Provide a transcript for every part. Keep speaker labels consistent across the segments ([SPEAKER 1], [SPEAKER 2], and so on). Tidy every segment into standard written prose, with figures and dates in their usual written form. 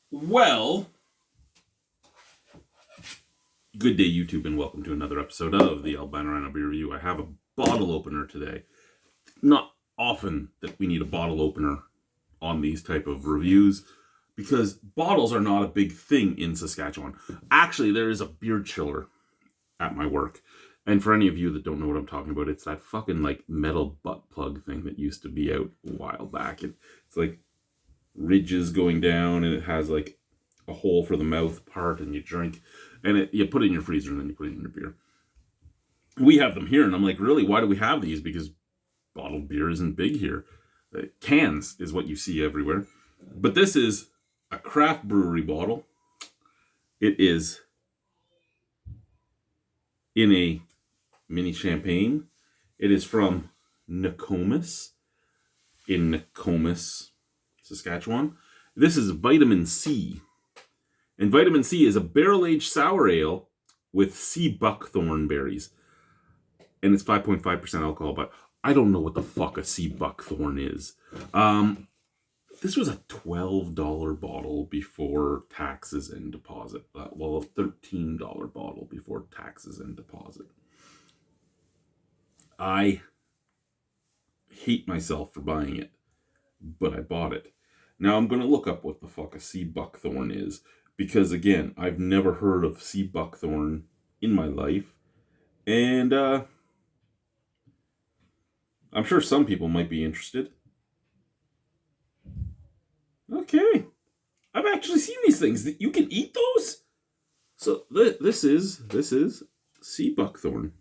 [SPEAKER 1] Well, good day, YouTube, and welcome to another episode of the Albino Rhino Beer Review. I have a bottle opener today. Not often that we need a bottle opener on these type of reviews because bottles are not a big thing in Saskatchewan. Actually, there is a beer chiller at my work. And for any of you that don't know what I'm talking about, it's that fucking like metal butt plug thing that used to be out a while back. It's like ridges going down and it has like a hole for the mouth part and you drink and you put it in your freezer and then you put it in your beer. We have them here and I'm like, really, why do we have these? Because bottled beer isn't big here. Cans is what you see everywhere. But this is a craft brewery bottle. It is in a mini champagne. It is from Nokomis in Nokomis, Saskatchewan. This is Vitamin C. And Vitamin C is a barrel-aged sour ale with sea buckthorn berries. And it's 5.5% alcohol, but I don't know what the fuck a sea buckthorn is. This was a $12 bottle before taxes and deposit. Well, a $13 bottle before taxes and deposit. I hate myself for buying it, but I bought it. Now I'm going to look up what the fuck a sea buckthorn is, because again, I've never heard of sea buckthorn in my life, and I'm sure some people might be interested. Okay, I've actually seen these things. You can eat those. So this is sea buckthorn.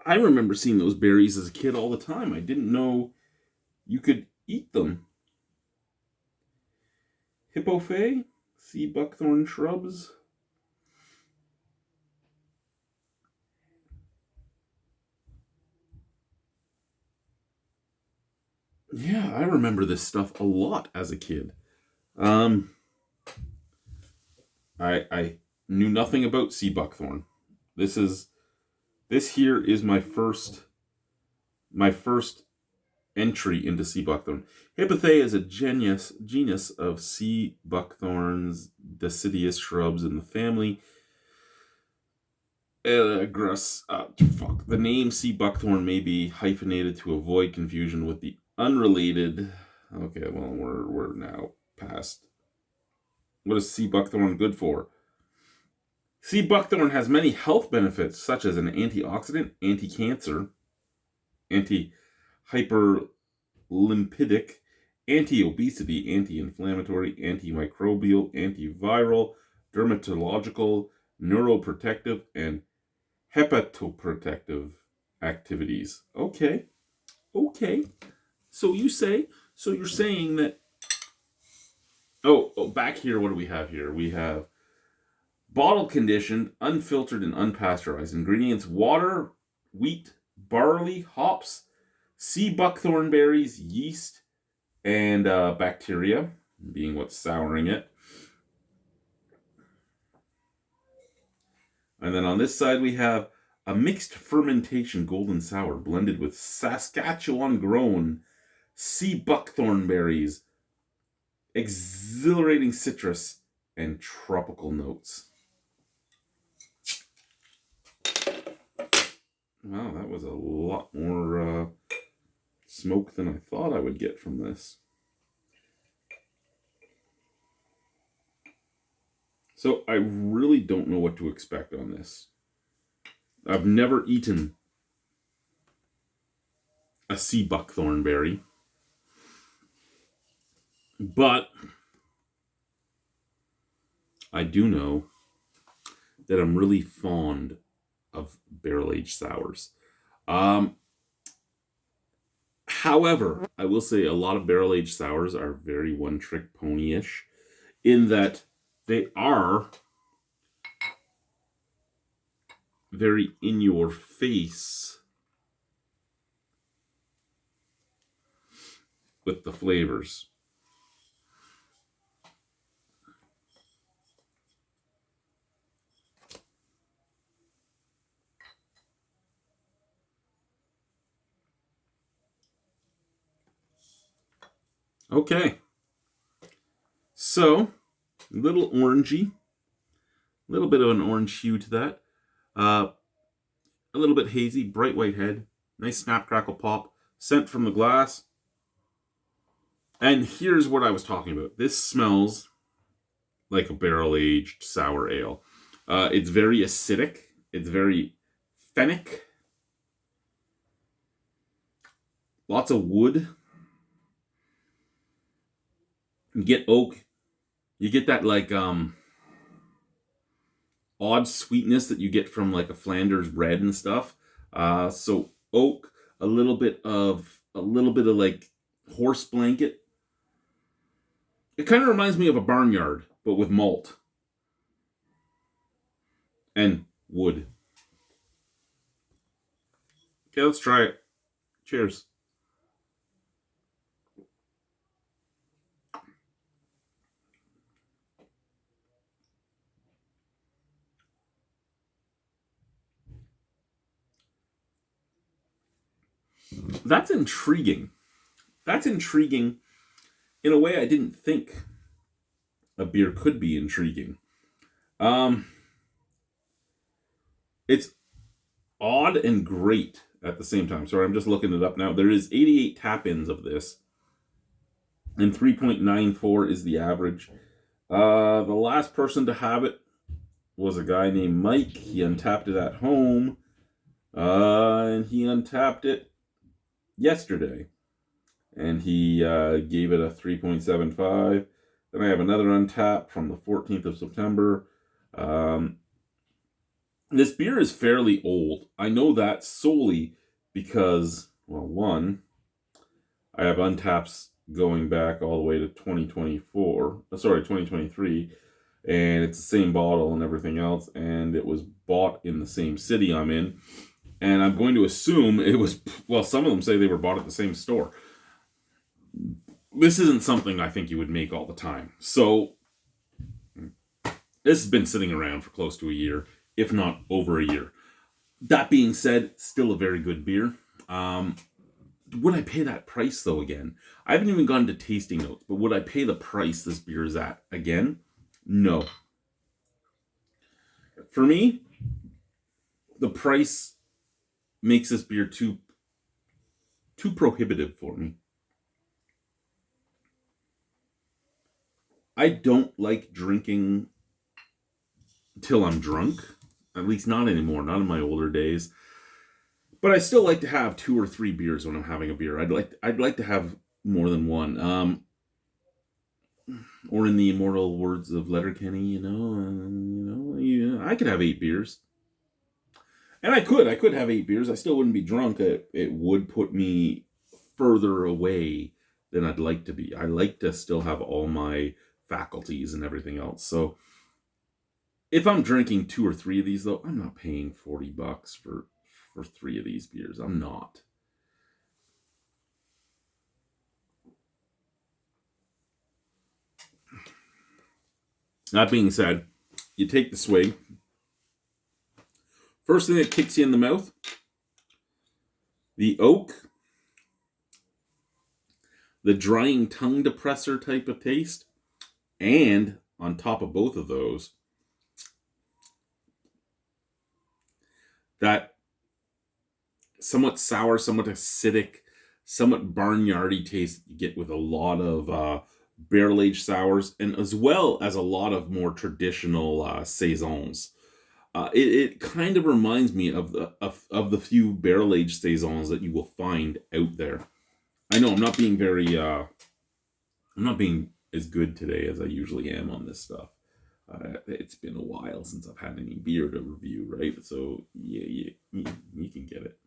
[SPEAKER 1] I remember seeing those berries as a kid all the time. I didn't know you could eat them. Hippophae, sea buckthorn shrubs. Yeah, I remember this stuff a lot as a kid. I knew nothing about sea buckthorn. This here is my first entry into sea buckthorn. Hippophae is a genus of sea buckthorns, deciduous shrubs in the family. The name sea buckthorn may be hyphenated to avoid confusion with the unrelated. Okay, well, we're now past. What is sea buckthorn good for? Sea buckthorn has many health benefits, such as an antioxidant, anti-cancer, anti-hyperlipidic, anti-obesity, anti-inflammatory, antimicrobial, antiviral, dermatological, neuroprotective, and hepatoprotective activities. Okay. So you're saying that. Oh, back here, what do we have here? We have bottle conditioned, unfiltered, and unpasteurized. Ingredients: water, wheat, barley, hops, sea buckthorn berries, yeast, and bacteria, being what's souring it. And then on this side we have a mixed fermentation golden sour blended with Saskatchewan grown sea buckthorn berries, exhilarating citrus, and tropical notes. Wow, that was a lot more smoke than I thought I would get from this. So I really don't know what to expect on this. I've never eaten a sea buckthorn berry, but I do know that I'm really fond of barrel-aged sours. However, I will say a lot of barrel-aged sours are very one-trick pony-ish in that they are very in-your-face with the flavors. Okay. So, a little orangey. A little bit of an orange hue to that. A little bit hazy, bright white head. Nice snap, crackle, pop. Scent from the glass. And here's what I was talking about. This smells like a barrel-aged sour ale. It's very acidic. It's very fennic. Lots of wood. You get oak. You get that like odd sweetness that you get from like a Flanders red and stuff. So oak, a little bit of like horse blanket. It kind of reminds me of a barnyard, but with malt and wood. Okay, let's try it. Cheers. That's intriguing. That's intriguing in a way I didn't think a beer could be intriguing. It's odd and great at the same time. Sorry, I'm just looking it up now. There is 88 tap-ins of this, and 3.94 is the average. The last person to have it was a guy named Mike. He untapped it at home, and he untapped it yesterday, and he gave it a 3.75. Then I have another untap from the 14th of September. This beer is fairly old. I know that solely because, well, one, I have untaps going back all the way to 2023, and it's the same bottle and everything else, and it was bought in the same city I'm in. And I'm going to assume it was, well, some of them say they were bought at the same store. This isn't something I think you would make all the time. So, this has been sitting around for close to a year, if not over a year. That being said, still a very good beer. Would I pay that price, though, again? I haven't even gone to tasting notes, but would I pay the price this beer is at again? No. For me, the price makes this beer too prohibitive for me. I don't like drinking till I'm drunk. At least not anymore, not in my older days. But I still like to have 2 or 3 beers when I'm having a beer. I'd like to have more than one. Or in the immortal words of Letterkenny, I could have 8 beers. And I could have 8 beers. I still wouldn't be drunk. It would put me further away than I'd like to be. I like to still have all my faculties and everything else. So if I'm drinking 2 or 3 of these, though, I'm not paying $40 for 3 of these beers. I'm not. That being said, you take the swig. First thing that kicks you in the mouth, the oak, the drying tongue depressor type of taste, and on top of both of those, that somewhat sour, somewhat acidic, somewhat barnyardy taste you get with a lot of barrel-aged sours, and as well as a lot of more traditional saisons. It kind of reminds me of the few barrel-aged saisons that you will find out there. I know I'm not being as good today as I usually am on this stuff. It's been a while since I've had any beer to review, right? So yeah, you can get it.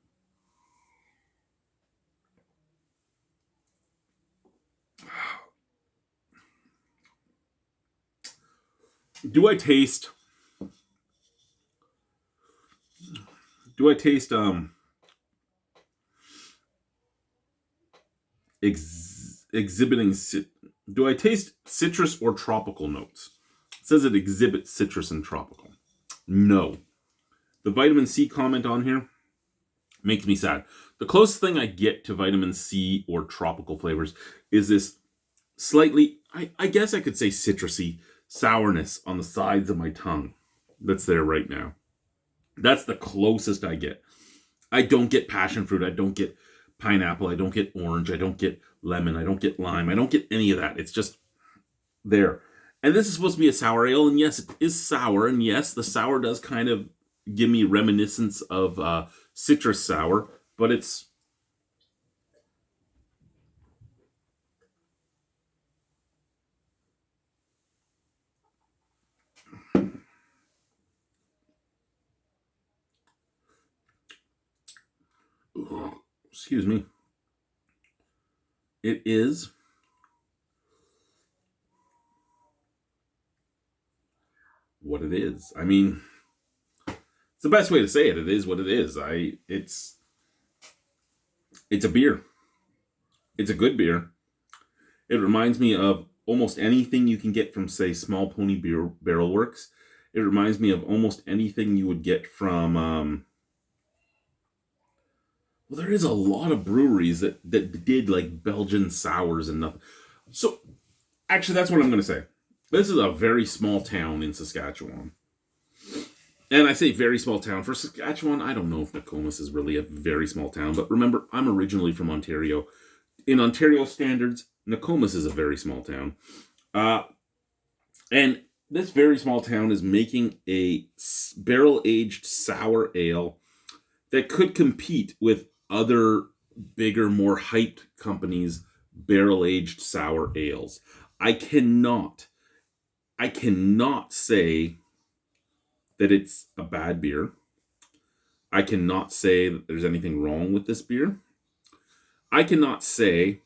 [SPEAKER 1] Do I taste exhibiting? Do I taste citrus or tropical notes? It says it exhibits citrus and tropical. No. The vitamin C comment on here makes me sad. The closest thing I get to vitamin C or tropical flavors is this slightly, I guess I could say citrusy sourness on the sides of my tongue that's there right now. That's the closest I get. I don't get passion fruit. I don't get pineapple. I don't get orange. I don't get lemon. I don't get lime. I don't get any of that. It's just there. And this is supposed to be a sour ale. And yes, it is sour. And yes, the sour does kind of give me reminiscence of citrus sour. But it's... Excuse me. It is what it is. I mean, it's the best way to say it. It is what it is. It's a beer. It's a good beer. It reminds me of almost anything you can get from, say, Small Pony Barrel Works. It reminds me of almost anything you would get from... well, there is a lot of breweries that did like Belgian sours and nothing. So, actually, that's what I'm going to say. This is a very small town in Saskatchewan. And I say very small town. For Saskatchewan, I don't know if Nokomis is really a very small town. But remember, I'm originally from Ontario. In Ontario standards, Nokomis is a very small town. And this very small town is making a barrel-aged sour ale that could compete with other bigger, more hyped companies' barrel-aged sour ales. I cannot say that it's a bad beer. I cannot say that there's anything wrong with this beer. I cannot say...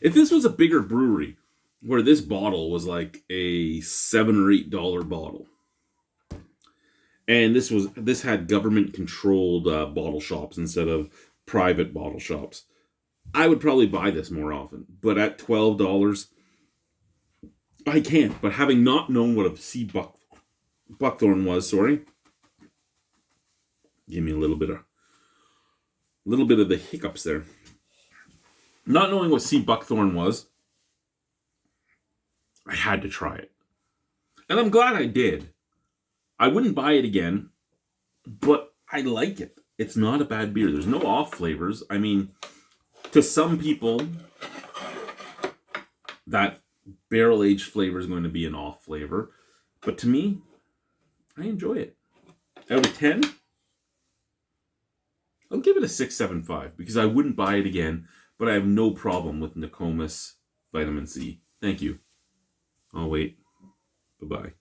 [SPEAKER 1] if this was a bigger brewery, where this bottle was like a $7 or $8 bottle, and this had government-controlled bottle shops instead of private bottle shops, I would probably buy this more often. But at $12, I can't. But having not known what a sea buckthorn was, give me a little bit of the hiccups there. Not knowing what sea buckthorn was, I had to try it. And I'm glad I did. I wouldn't buy it again, but I like it. It's not a bad beer. There's no off flavors. I mean, to some people, that barrel-aged flavor is going to be an off flavor. But to me, I enjoy it. Out of 10, I'll give it a 6.75 because I wouldn't buy it again, but I have no problem with Nokomis Vitamin C. Thank you. I'll wait. Bye-bye.